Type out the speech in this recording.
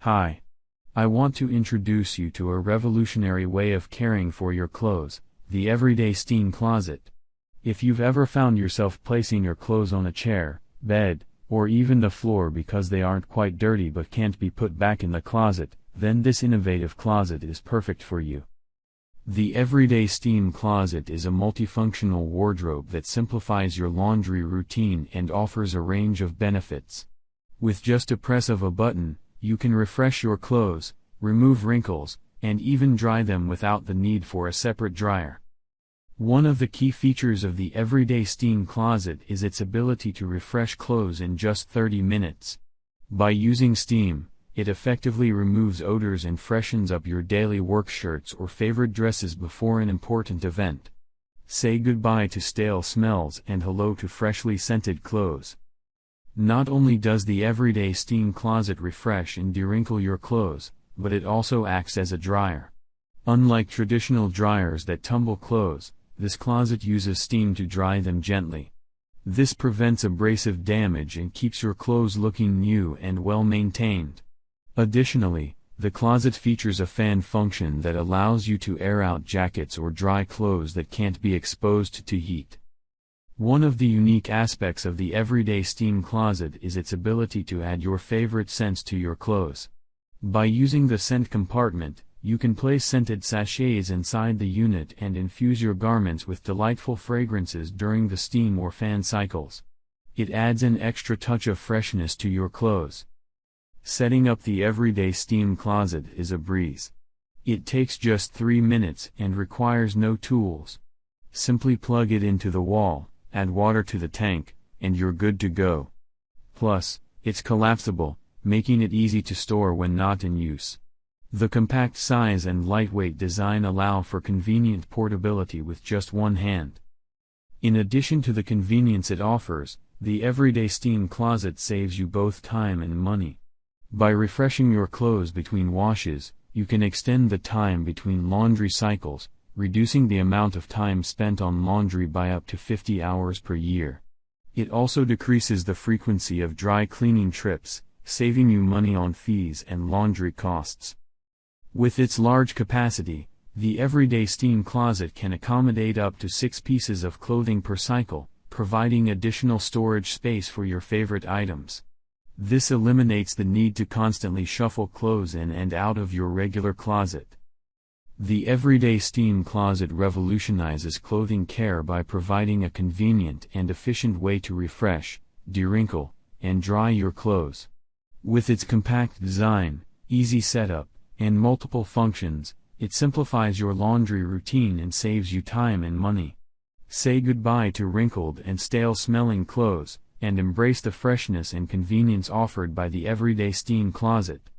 Hi. I want to introduce you to a revolutionary way of caring for your clothes, the everyday steam closet. If you've ever found yourself placing your clothes on a chair, bed, or even the floor because they aren't quite dirty but can't be put back in the closet, then this innovative closet is perfect for you. The Everyday Steam Closet is a multifunctional wardrobe that simplifies your laundry routine and offers a range of benefits. With just a press of a button, you can refresh your clothes, remove wrinkles, and even dry them without the need for a separate dryer. One of the key features of the Everyday Steam Closet is its ability to refresh clothes in just 30 minutes. By using steam, it effectively removes odors and freshens up your daily work shirts or favorite dresses before an important event. Say goodbye to stale smells and hello to freshly scented clothes. Not only does the Everyday Steam Closet refresh and dewrinkle your clothes, but it also acts as a dryer. Unlike traditional dryers that tumble clothes, this closet uses steam to dry them gently. This prevents abrasive damage and keeps your clothes looking new and well maintained. Additionally, the closet features a fan function that allows you to air out jackets or dry clothes that can't be exposed to heat. One of the unique aspects of the Everyday Steam Closet is its ability to add your favorite scents to your clothes. By using the scent compartment, you can place scented sachets inside the unit and infuse your garments with delightful fragrances during the steam or fan cycles. It adds an extra touch of freshness to your clothes. Setting up the Everyday Steam Closet is a breeze. It takes just 3 minutes and requires no tools. Simply plug it into the wall, add water to the tank, and you're good to go. Plus, it's collapsible, making it easy to store when not in use. The compact size and lightweight design allow for convenient portability with just one hand. In addition to the convenience it offers, the Everyday Steam Closet saves you both time and money. By refreshing your clothes between washes, you can extend the time between laundry cycles, reducing the amount of time spent on laundry by up to 50 hours per year. It also decreases the frequency of dry cleaning trips, saving you money on fees and laundry costs. With its large capacity, the Everyday Steam Closet can accommodate up to 6 pieces of clothing per cycle, providing additional storage space for your favorite items. This eliminates the need to constantly shuffle clothes in and out of your regular closet. The Everyday Steam Closet revolutionizes clothing care by providing a convenient and efficient way to refresh, dewrinkle, and dry your clothes. With its compact design, easy setup, and multiple functions, it simplifies your laundry routine and saves you time and money. Say goodbye to wrinkled and stale-smelling clothes, and embrace the freshness and convenience offered by the Everyday Steam Closet.